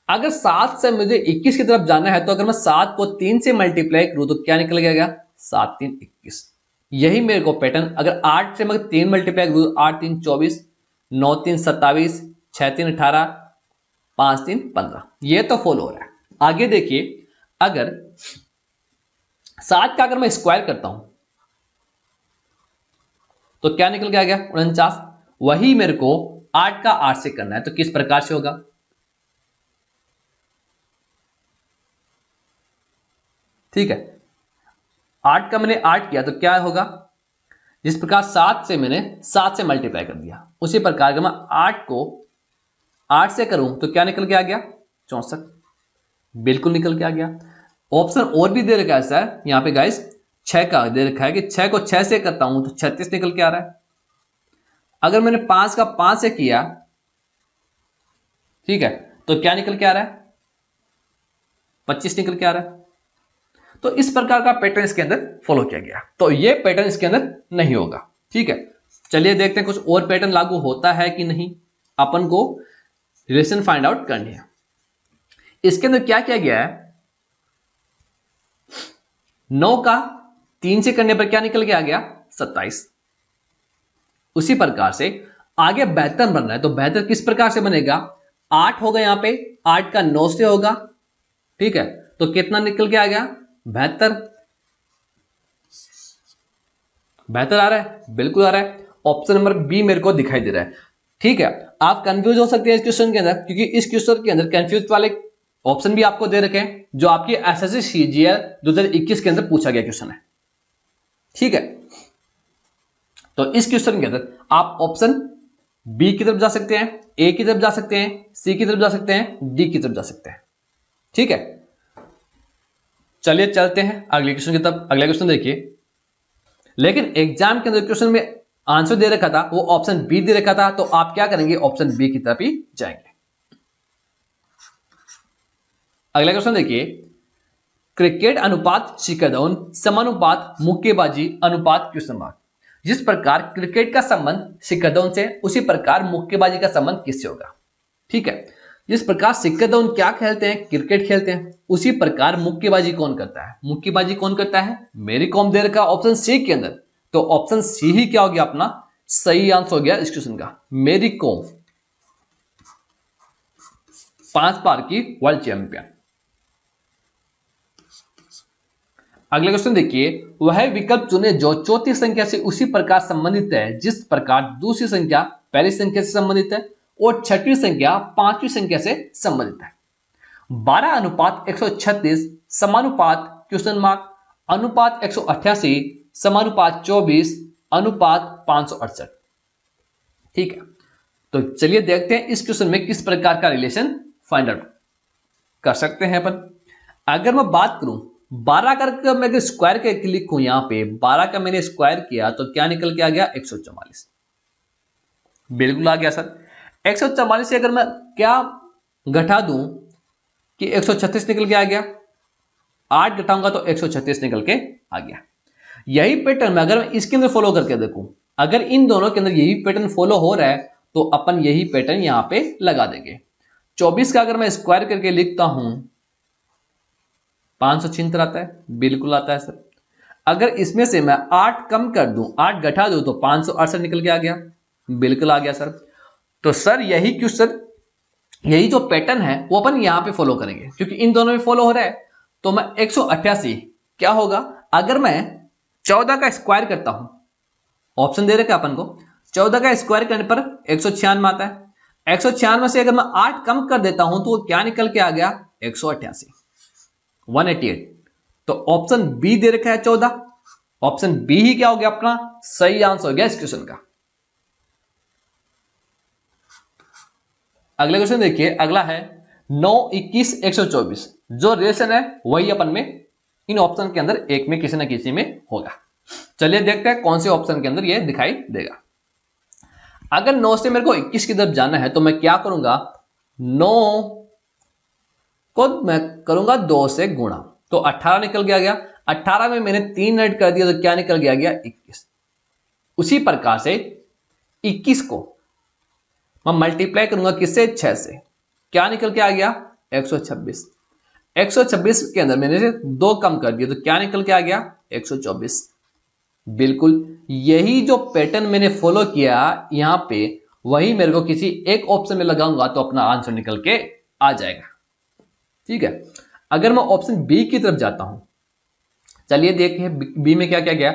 अगर 7 से मुझे 21 की तरफ जाना है तो अगर मैं 7 को 3 से मल्टीप्लाई करूं तो क्या निकल गया? 7 3 21। यही मेरे को पैटर्न, अगर 8 से मैं 3 मल्टीप्लाई करूं, 8 3 24, 9 3 27, 6 3 18, 5 3 15, ये तो फॉलो हो रहा है। आगे देखिए, अगर 7 का अगर मैं स्क्वायर करता हूं तो क्या निकल के आ गया? 49। वही मेरे को 8 का 8 से करना है, तो किस प्रकार से होगा? ठीक है, 8 का मैंने 8 किया तो क्या होगा? जिस प्रकार 7 से मैंने 7 से मल्टीप्लाई कर दिया, उसी प्रकार अगर मैं 8 को 8 से करूं तो क्या निकल के आ गया? 64। बिल्कुल निकल के आ गया। ऑप्शन और भी दे रखा है सर यहां पे गाइस, 6 का दे रखा है कि 6 को 6 से करता हूं तो 36 निकल के आ रहा है। अगर मैंने 5 का 5 से किया, ठीक है, तो क्या निकल के आ रहा है? 25 निकल के आ रहा है। तो इस प्रकार का पैटर्न इसके अंदर फॉलो किया गया, तो ये पैटर्न इसके अंदर नहीं होगा। ठीक है, चलिए देखते हैं कुछ और पैटर्न लागू होता है कि नहीं, अपन को रिलेशन फाइंड आउट करनी है। इसके अंदर क्या किया गया है? 9 का 3 से करने पर क्या निकल के आ गया? 27। उसी प्रकार से आगे बेहतर बनना है तो बेहतर किस प्रकार से बनेगा, 8 होगा यहां पे, 8 का 9 से होगा, ठीक है, तो कितना निकल के आ गया, 72। बेहतर आ रहा है, बिल्कुल आ रहा है। ऑप्शन नंबर बी मेरे को दिखाई दे रहा है। ठीक है, आप कंफ्यूज हो सकते हैं इस क्वेश्चन के अंदर, क्योंकि इस क्वेश्चन के अंदर कंफ्यूज वाले ऑप्शन भी आपको दे रखे हैं, जो आपकी एसएससी सीजीएल 2021 के अंदर पूछा गया क्वेश्चन है। ठीक है, तो इस क्वेश्चन के अंदर आप ऑप्शन बी की तरफ जा सकते हैं, ए की तरफ जा सकते हैं, सी की तरफ जा सकते हैं, डी की तरफ जा सकते हैं। ठीक है, चलिए चलते हैं अगले क्वेश्चन की तरफ। अगला क्वेश्चन देखिए, लेकिन एग्जाम के अंदर क्वेश्चन में आंसर दे रखा था, वो ऑप्शन बी दे रखा था, तो आप क्या करेंगे, ऑप्शन बी की तरफ ही जाएंगे। अगला क्वेश्चन देखिए, क्रिकेट अनुपात शिखरधवन समानुपात मुक्केबाजी अनुपात क्वेश्चन मार्क। जिस प्रकार क्रिकेट का संबंध शिखरधवन से, उसी प्रकार मुक्केबाजी का संबंध किससे होगा। ठीक है, जिस प्रकार शिखरधवन क्या खेलते हैं, क्रिकेट खेलते हैं, उसी प्रकार मुक्केबाजी कौन करता है, मुक्केबाजी कौन करता है, मेरी कॉम दे रखा ऑप्शन सी के अंदर, तो ऑप्शन सी ही क्या हो गया अपना सही आंसर हो गया इस क्वेश्चन का। मेरी कॉम 5 बार की वर्ल्ड चैंपियन। अगले क्वेश्चन देखिए, वह विकल्प चुने जो चौथी संख्या से उसी प्रकार संबंधित है जिस प्रकार दूसरी संख्या पहली संख्या से संबंधित है और छठवीं संख्या पांचवी संख्या से संबंधित है। 12 अनुपात 136 समानुपात क्वेश्चन मार्क अनुपात 188 समानुपात 24 अनुपात 568। ठीक है, तो चलिए देखते हैं इस क्वेश्चन में किस प्रकार का रिलेशन फाइंड आउट कर सकते हैं अपन। अगर मैं बात करूं 12 का मैं अगर स्क्वायर के लिखूं, यहां पे 12 का मैंने स्क्वायर किया तो क्या निकल के आ गया 144। बिल्कुल आ गया सर। 144 से अगर मैं क्या घटा दूं कि 136 निकल के आ गया, 8 घटाऊंगा तो 136 निकल के आ गया। यही पैटर्न में अगर मैं इसके अंदर फॉलो करके देखूं, अगर इन दोनों के अंदर यही पैटर्न फॉलो हो रहा है तो अपन यही पैटर्न यहां पे लगा देंगे। 24 का अगर मैं स्क्वायर करके लिखता हूं 576 आता है, बिल्कुल आता है सर। अगर इसमें से मैं 8 कम कर दूं, 8 घटा दूं तो 568 निकल के आ गया, बिल्कुल आ गया सर। तो सर यही क्वेश्चन, यही जो पैटर्न है वो अपन यहां पे फॉलो करेंगे, क्योंकि इन दोनों में फॉलो हो रहा है। तो मैं 188 क्या होगा, अगर मैं 14 का स्क्वायर करता हूं, ऑप्शन दे रखे अपन को, 14 का स्क्वायर करने पर 196 आता है। 196 से अगर मैं 8 कम कर देता हूं तो क्या निकल के आ गया 188, 188। तो ऑप्शन बी दे रखा है 14, ऑप्शन बी ही क्या हो गया अपना सही आंसर हो गया इस क्वेश्चन का। अगले क्वेश्चन देखिए, अगला है 9, 21, 124। जो रिलेशन है वही अपन में इन ऑप्शन के अंदर एक में किसी ना किसी में होगा। चलिए देखते हैं कौन से ऑप्शन के अंदर ये दिखाई देगा। अगर 9 से मेरे को 21 की तरफ जाना है तो मैं क्या करूंगा, 9 को मैं करूंगा 2 से गुणा, तो 18 निकल के आ गया। 18 में मैंने 3 ऐड कर दिया तो क्या निकल के आ गया 21। उसी प्रकार से 21 को मैं मल्टीप्लाई करूंगा किससे, 6 से, क्या निकल के आ गया 126। 126 के अंदर मैंने 2 कम कर दिया तो क्या निकल के आ गया 124। बिल्कुल यही जो पैटर्न मैंने फॉलो किया यहां पे, वही मेरे को किसी एक ऑप्शन में लगाऊंगा तो अपना आंसर निकल के आ जाएगा। ठीक है, अगर मैं ऑप्शन बी की तरफ जाता हूं, चलिए देखिए बी में क्या क्या गया।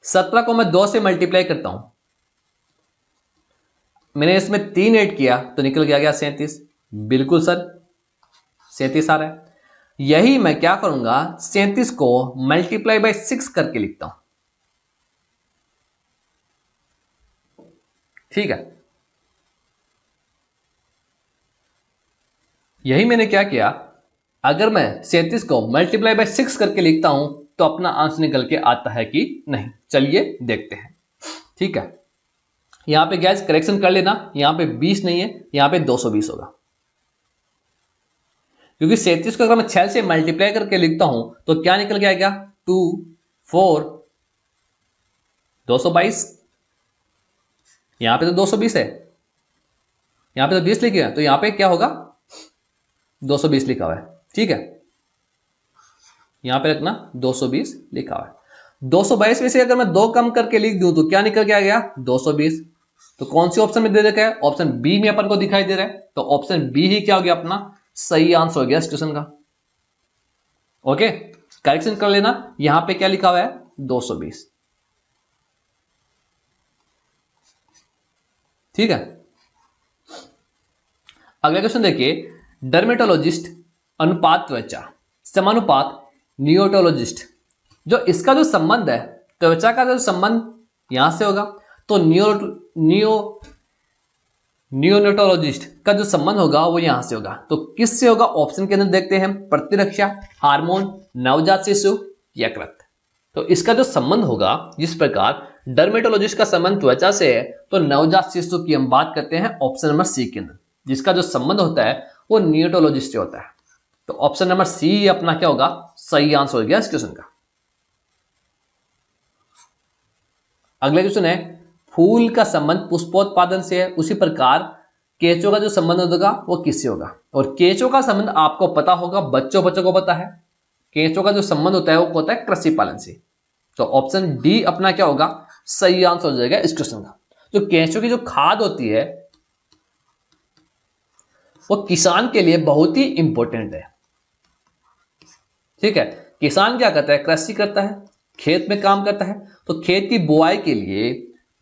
17 को मैं 2 से मल्टीप्लाई करता हूं, मैंने इसमें 3 ऐड किया तो निकल के आ गया 37। बिल्कुल सर 37 आ रहा है। यही मैं क्या करूंगा, 37 को मल्टीप्लाई बाय 6 करके लिखता हूं। ठीक है, यही मैंने क्या किया, अगर मैं 37 को मल्टीप्लाई बाय 6 करके लिखता हूं तो अपना आंसर निकल के आता है कि नहीं, चलिए देखते हैं। ठीक है, यहां पे गैस करेक्शन कर लेना, यहां पे 20 नहीं है, यहां पे 220 होगा, क्योंकि 37 को अगर मैं 6 से मल्टीप्लाई करके लिखता हूं तो क्या निकल के आएगा 2 4 222। यहां पे तो 220 है, यहां पे तो 20 लिखे हैं, तो यहां पे क्या होगा 220 लिखा हुआ है। ठीक है, यहां पे रखना 220 लिखा हुआ है। 222 में से अगर मैं 2 कम करके लिख दूं तो क्या निकल के आ गया 220। तो कौन सी ऑप्शन में दे रखा है, ऑप्शन बी में अपन को दिखाई दे रहा है, तो ऑप्शन बी ही क्या हो गया अपना सही आंसर हो गया इस क्वेश्चन का। ओके, करेक्शन कर लेना, यहां पे क्या लिखा हुआ है 220। ठीक है, अगला क्वेश्चन देखिए, डर्मेटोलॉजिस्ट अनुपात त्वचा समानुपात नियोटोलॉजिस्ट, जो इसका जो संबंध है त्वचा का जो संबंध यहां से होगा, तो नियोनेटोलॉजिस्ट का जो संबंध होगा वो यहां से होगा, तो किससे होगा ऑप्शन के अंदर देखते हैं, प्रतिरक्षा, हार्मोन, नवजात शिशु, यकृत। तो इसका जो संबंध होगा, जिस प्रकार डर्मेटोलॉजिस्ट का संबंध त्वचा से है, तो नवजात शिशु की हम बात करते हैं ऑप्शन नंबर सी के अंदर, जिसका जो संबंध होता है वो नियोटोलॉजिस्ट से होता है। तो ऑप्शन नंबर सी अपना क्या होगा सही आंसर हो गया इस क्वेश्चन का। अगला क्वेश्चन है, फूल का संबंध पुष्पोत्पादन से है, उसी प्रकार केंचों का जो संबंध होगा वो किससे होगा, और केंचों का संबंध आपको पता होगा, बच्चों को पता है, केंचों का जो संबंध होता है वो होता है कृषि पालन से। तो ऑप्शन डी अपना क्या होगा सही आंसर हो जाएगा इस क्वेश्चन का। जो केंचों की जो खाद होती है वो किसान के लिए बहुत ही इंपॉर्टेंट है। ठीक है, किसान क्या करता है, कृषि करता है, खेत में काम करता है, तो खेत की बुआई के लिए,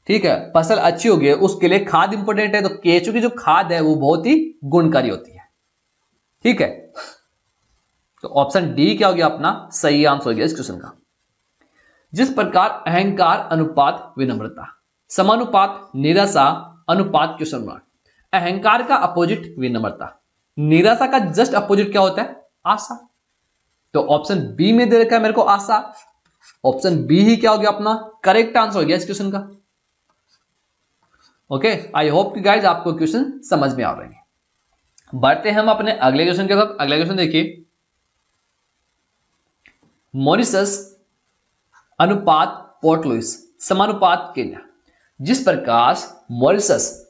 ठीक है, फसल अच्छी होगी उसके लिए खाद इंपॉर्टेंट है, तो केंचुए की जो खाद है वो बहुत ही गुणकारी होती है। ठीक है, तो ऑप्शन डी क्या हो गया अपना सही आंसर हो गया इस क्वेश्चन का। जिस प्रकार अहंकार अनुपात विनम्रता समानुपात निराशा अनुपात क्वेश्चन मार्क, अहंकार का अपोजिट विनम्रता, निराशा का जस्ट अपोजिट क्या होता है आशा, तो ऑप्शन बी में दे रखा है मेरे को आशा, ऑप्शन बी ही क्या हो गया अपना करेक्ट आंसर हो गया इस क्वेश्चन का। ओके, आई होप कि गाइज आपको क्वेश्चन समझ में आ रहे हैं। बढ़ते हैं हम अपने अगले क्वेश्चन के साथ। अगला क्वेश्चन देखिए, मॉरिशस अनुपात पोर्ट लुइस समानुपात केन्या, जिस प्रकार मॉरिशस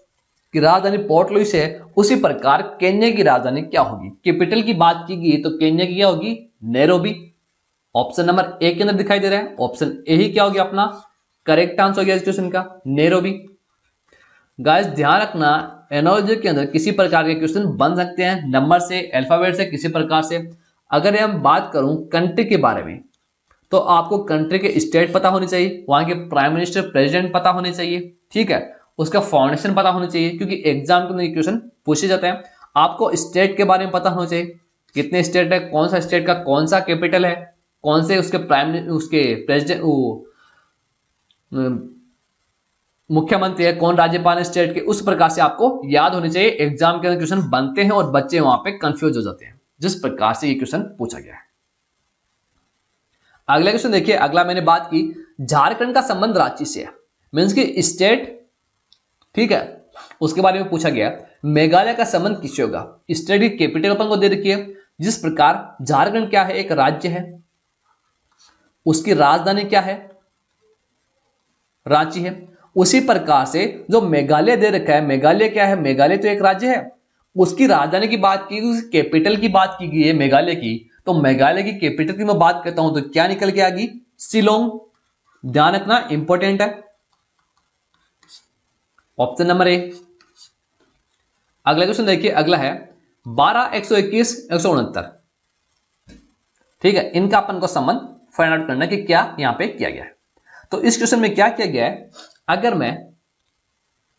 की राजधानी पोर्ट लुइस है, उसी प्रकार केन्या की राजधानी क्या होगी, कैपिटल की बात की गई तो केन्या की क्या होगी नैरोबी। ऑप्शन नंबर ए के अंदर दिखाई दे रहा है, ऑप्शन ए ही क्या हो गया अपना करेक्ट आंसर हो गया इस क्वेश्चन का नैरोबी। गाइस ध्यान रखना, एनोलॉजी के अंदर किसी प्रकार के क्वेश्चन बन सकते हैं, नंबर से, अल्फाबेट से, किसी प्रकार से। अगर हम बात करूं कंट्री के बारे में, तो आपको कंट्री के स्टेट पता होनी चाहिए, वहां के प्राइम मिनिस्टर प्रेसिडेंट पता होने चाहिए, ठीक है, उसका फाउंडेशन पता होना चाहिए, क्योंकि एग्जाम के अंदर क्वेश्चन पूछे जाते हैं। आपको स्टेट के बारे में पता होना चाहिए, कितने स्टेट है, कौन सा स्टेट का कौन सा कैपिटल है, कौन से उसके उसके प्रेसिडेंट मुख्यमंत्री है, कौन राज्यपाल स्टेट के, उस प्रकार से आपको याद होनी चाहिए। एग्जाम के अंदर क्वेश्चन बनते हैं और बच्चे वहां पे कंफ्यूज हो जाते हैं, जिस प्रकार से ये क्वेश्चन पूछा गया है। अगला क्वेश्चन देखिए, अगला मैंने बात की झारखंड का संबंध रांची से है, मीन्स की स्टेट, ठीक है, उसके बारे में पूछा गया। मेघालय का संबंध किससे होगा, स्टेट की कैपिटल अपन को दे रखी है, जिस प्रकार झारखंड क्या है एक राज्य है, उसकी राजधानी क्या है रांची है, उसी प्रकार से जो मेघालय दे रखा है, मेघालय क्या है, मेघालय तो एक राज्य है, उसकी राजधानी की बात की, उसकी कैपिटल की बात की गई है मेघालय की, तो मेघालय की कैपिटल की मैं बात करता हूं तो क्या निकल के आ गई शिलोंग। ध्यान रखना इंपॉर्टेंट है, ऑप्शन नंबर ए। अगला क्वेश्चन देखिए, अगला है 12, 121, 169, ठीक है, इनका अपन को संबंध फाइंड आउट करना कि क्या यहां पे किया गया है। तो इस क्वेश्चन में क्या किया गया है, अगर मैं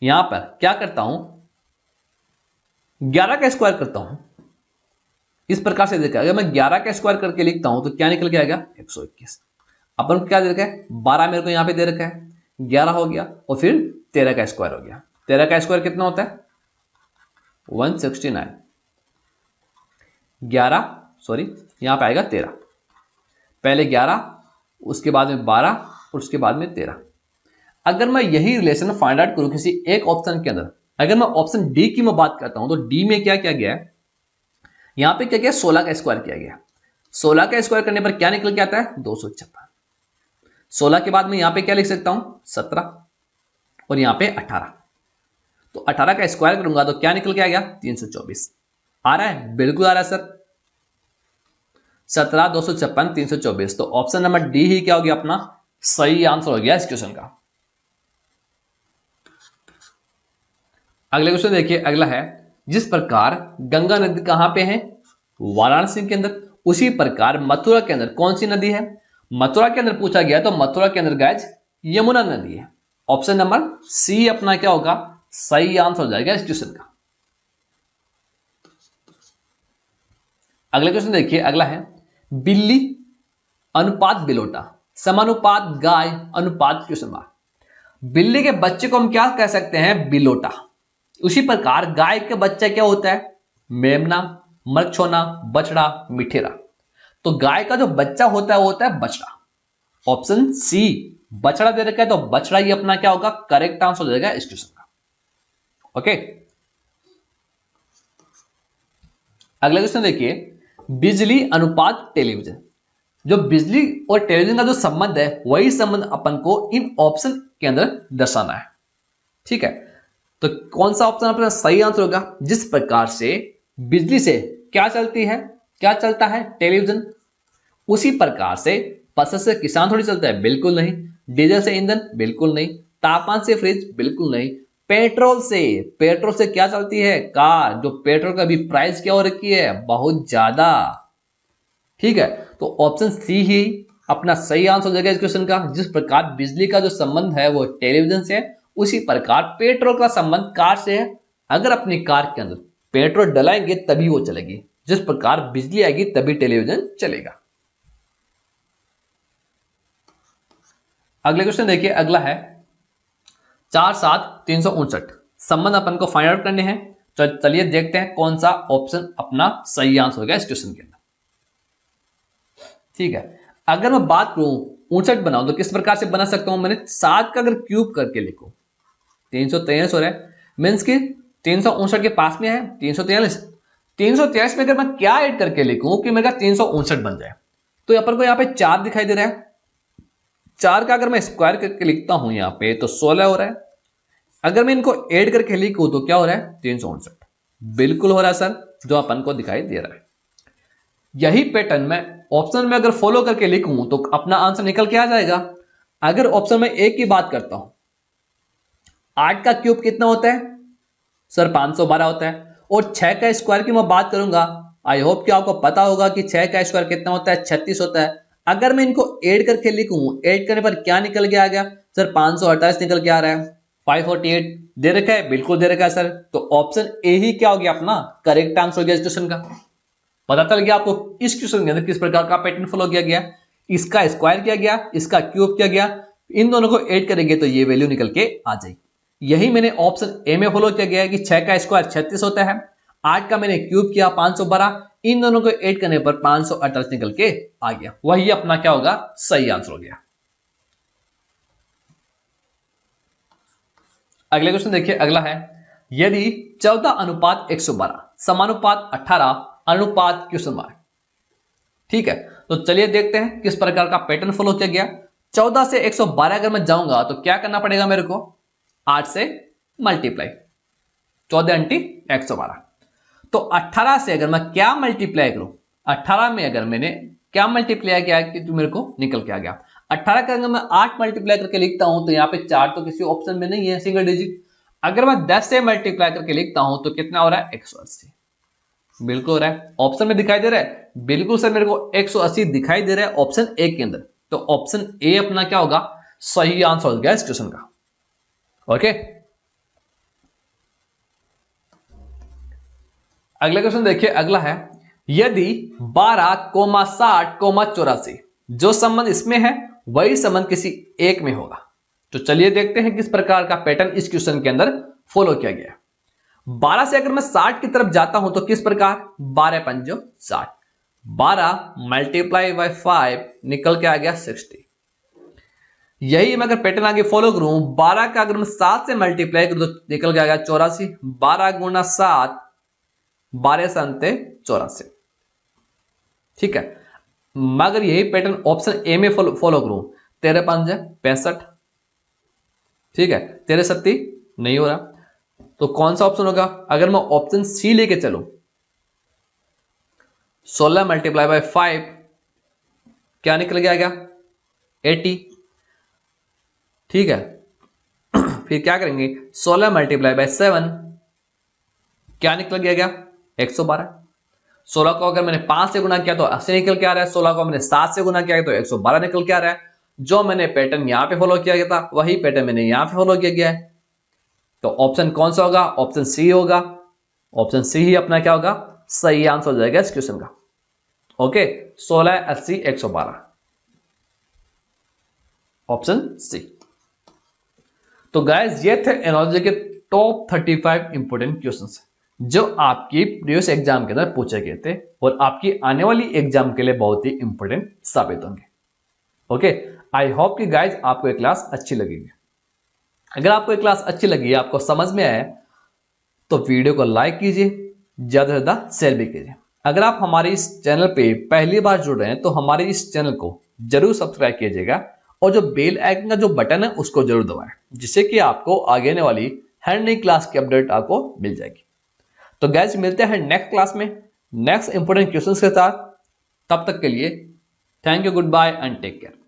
यहां पर क्या करता हूं 11 का स्क्वायर करता हूं, इस प्रकार से देखा, अगर मैं 11 का स्क्वायर करके लिखता हूं तो क्या निकल के आएगा 121। अपन को क्या दे रखा है 12 मेरे को यहां पे दे रखा है, 11 हो गया और फिर 13 का स्क्वायर हो गया। 13 का स्क्वायर कितना होता है 169, 11 सॉरी यहां पे आएगा 13, पहले 11 उसके बाद में 12 और उसके बाद में 13। अगर मैं यही रिलेशन फाइंड आउट करूं किसी एक ऑप्शन के अंदर, अगर मैं ऑप्शन डी की मैं बात करता हूं तो डी में क्या किया गया है, यहां पे क्या किया 16 का स्क्वायर किया गया। 16 का स्क्वायर करने पर क्या निकल के आता है 256। 16 के बाद में यहां पे क्या लिख सकता हूं 17 और यहां पे 18, तो 18 का स्क्वायर करूंगा तो क्या निकल के आ गया 324। आ रहा है, बिल्कुल आ रहा है सर, 17, 256, 324। तो ऑप्शन नंबर डी ही क्या हो गया अपना सही आंसर हो गया इस क्वेश्चन का। अगले क्वेश्चन देखिए, अगला है जिस प्रकार गंगा नदी कहां पे है? वाराणसी के अंदर। उसी प्रकार मथुरा के अंदर कौन सी नदी है? मथुरा के अंदर पूछा गया तो मथुरा के अंदर गाइस यमुना नदी है। ऑप्शन नंबर सी अपना क्या होगा? सही आंसर हो जाएगा इस क्वेश्चन का। अगले क्वेश्चन देखिए, अगला है बिल्ली अनुपात बिलोटा समानुपात गाय अनुपात क्वेश्चन मार्क। बिल्ली के बच्चे को हम क्या कह सकते हैं? बिलोटा। उसी प्रकार गाय के बच्चा क्या होता है? मेमना, मरछोना, बछड़ा, मिठेरा। तो गाय का जो बच्चा होता है वो होता है बछड़ा। ऑप्शन सी बछड़ा दे रखा है तो बछड़ा ही अपना क्या होगा? करेक्ट आंसर हो जाएगा इस क्वेश्चन का। ओके, अगला क्वेश्चन देखिए, बिजली अनुपात टेलीविजन। जो बिजली और टेलीविजन का जो संबंध है वही संबंध अपन को इन ऑप्शन के अंदर दर्शाना है। ठीक है, तो कौन सा ऑप्शन अपना सही आंसर होगा? जिस प्रकार से बिजली से क्या चलती है, क्या चलता है? टेलीविजन। उसी प्रकार से पशु से किसान थोड़ी चलता है, बिल्कुल नहीं। डीजल से ईंधन, बिल्कुल नहीं। तापमान से फ्रिज, बिल्कुल नहीं। पेट्रोल से क्या चलती है? कार। जो पेट्रोल का भी प्राइस क्या हो रखी है? बहुत ज्यादा। ठीक है, तो ऑप्शन सी ही अपना सही आंसर हो जाएगा इस क्वेश्चन का। जिस प्रकार बिजली का जो संबंध है वो टेलीविजन से है, उसी प्रकार पेट्रोल का संबंध कार से है। अगर अपनी कार के अंदर पेट्रोल डलाएंगे तभी वो चलेगी, जिस प्रकार बिजली आएगी तभी टेलीविजन चलेगा। अगले क्वेश्चन देखिए, अगला है 4-7-359 संबंध अपन को फाइंड आउट करने हैं। तो चलिए देखते हैं कौन सा ऑप्शन अपना सही आंसर होगा इस क्वेश्चन के अंदर। ठीक है, अगर मैं बात करूं 59 बनाऊं तो किस प्रकार से बना सकता हूं? मैंने 7 का अगर क्यूब करके लिखूं 343 हो रहा है, मीन्स की 359 के पास में है 343। 343 में अगर मैं क्या ऐड करके लिखूं कि मेरा 359 बन जाए, तो अपन को यहाँ पे 4 दिखाई दे रहा है। 4 का अगर मैं स्क्वायर करके लिखता हूं यहाँ पे तो 16 हो रहा है। अगर मैं इनको ऐड करके लिखूं तो क्या हो रहा है? 359 बिल्कुल हो रहा है सर, जो अपन को दिखाई दे रहा है। यही पैटर्न मैं ऑप्शन में अगर फॉलो करके लिखूं तो अपना आंसर निकल के आ जाएगा। अगर ऑप्शन में एक की बात करता हूं, 8 का क्यूब कितना होता है सर? 512 होता है। और 6 का स्क्वायर की मैं बात करूंगा, आई होप कि आपको पता होगा कि 6 का स्क्वायर कितना होता है? 36 होता है। अगर मैं इनको ऐड करके लिखूं, ऐड करने पर क्या निकल के आ गया सर? 528 निकल के आ रहा है। 548 दे रखा है, बिल्कुल दे रखा है सर। तो ऑप्शन ए ही क्या हो गया अपना? करेक्ट आंसर हो गया इस क्वेश्चन का। पता चल गया आपको इस क्वेश्चन के अंदर किस प्रकार का पैटर्न फॉलो किया गया। इसका स्क्वायर किया गया, इसका क्यूब किया गया, इन दोनों को ऐड करेंगे तो ये वैल्यू निकल के आ जाएगी। यही मैंने ऑप्शन ए में फॉलो किया गया है कि 6 का स्क्वायर 36 होता है, 8 का मैंने क्यूब किया 512, इन दोनों को ऐड करने पर 528 निकल के आ गया। वही अपना क्या होगा? सही आंसर हो गया। अगले क्वेश्चन देखिए, अगला है यदि 14:112 समानुपात 18 अनुपात क्वेश्चन मार्क। ठीक है, तो चलिए देखते हैं किस प्रकार का पैटर्न फॉलो किया गया। 14 से 112 अगर मैं जाऊंगा तो क्या करना पड़ेगा मेरे को? 8 से मल्टीप्लाई, 14 अंटी 112। तो 18 से अगर मैं क्या मल्टीप्लाई करूं, 18 में अगर मैंने क्या मल्टीप्लाई किया कि तो मेरे को निकल के आ गया 18 का। अगर मैं 8 मल्टीप्लाई करके लिखता हूं तो यहाँ पे 4 तो किसी ऑप्शन में नहीं है, सिंगल डिजिट। अगर मैं 10 से मल्टीप्लाई करके लिखता हूं तो कितना हो रहा है? 180 बिल्कुल हो रहा है। ऑप्शन में दिखाई दे रहा है, बिल्कुल सर मेरे को 180 दिखाई दे रहा है ऑप्शन ए के अंदर। तो ऑप्शन ए अपना क्या होगा? सही आंसर हो गया इस क्वेश्चन का। ओके, अगला क्वेश्चन देखिए, अगला है यदि 12,60,84 जो संबंध इसमें है वही संबंध किसी एक में होगा। तो चलिए देखते हैं किस प्रकार का पैटर्न इस क्वेश्चन के अंदर फॉलो किया गया। 12 से अगर मैं 60 की तरफ जाता हूं तो किस प्रकार? 12 पंजो 60, 12 मल्टीप्लाई बाय 5 निकल के आ गया 60। यही मैं अगर पैटर्न आगे फॉलो करूं, 12 का अगर मैं 7 से मल्टीप्लाई करूं तो निकल के आ गया 84। 12 गुना 7, 12 संते 84। ठीक है, मगर यही पैटर्न ऑप्शन ए में फॉलो करूं, 13 पंजे 65। ठीक है, 13 सत्ती नहीं हो रहा, तो कौन सा ऑप्शन होगा? अगर मैं ऑप्शन सी लेके चलूं, 16 मल्टीप्लाई बाय 5 क्या निकल गया? 80। ठीक है, फिर क्या करेंगे? 16 मल्टीप्लाई बाय 7 क्या निकल गया 112। 16 को अगर मैंने 5 से गुना किया तो 80 निकल के आ रहा है, 16 को मैंने 7 से गुना किया तो 112 निकल के आ रहा है। जो मैंने पैटर्न यहां पे फॉलो किया गया था वही पैटर्न मैंने यहां पे फॉलो किया गया है। तो ऑप्शन कौन सा होगा? ऑप्शन सी होगा। ऑप्शन सी ही अपना क्या होगा? सही आंसर हो जाएगा इस क्वेश्चन का। Okay, 16, 80, 112, option C. तो गाइस ये थे एनालॉजी के टॉप 35 इंपोर्टेंट क्वेश्चंस जो आपकी प्रीवियस एग्जाम के अंदर पूछे गए थे और आपकी आने वाली एग्जाम के लिए बहुत ही इंपोर्टेंट साबित होंगे। ओके, आई होप कि गाइस आपको ये क्लास अच्छी लगेगी। अगर आपको ये क्लास अच्छी लगी, आपको समझ में आया तो वीडियो को लाइक कीजिए, ज्यादा से ज्यादा शेयर भी कीजिए। अगर आप हमारे इस चैनल पे पहली बार जुड़ रहे हैं तो हमारे इस चैनल को जरूर सब्सक्राइब कीजिएगा और जो बेल आइकन का जो बटन है उसको जरूर दबाएं, जिससे कि आपको आगे आने वाली हर नई क्लास की अपडेट आपको मिल जाएगी। तो गाइस मिलते हैं नेक्स्ट क्लास में नेक्स्ट इंपोर्टेंट क्वेश्चंस के साथ। तब तक के लिए thank you, goodbye and take care.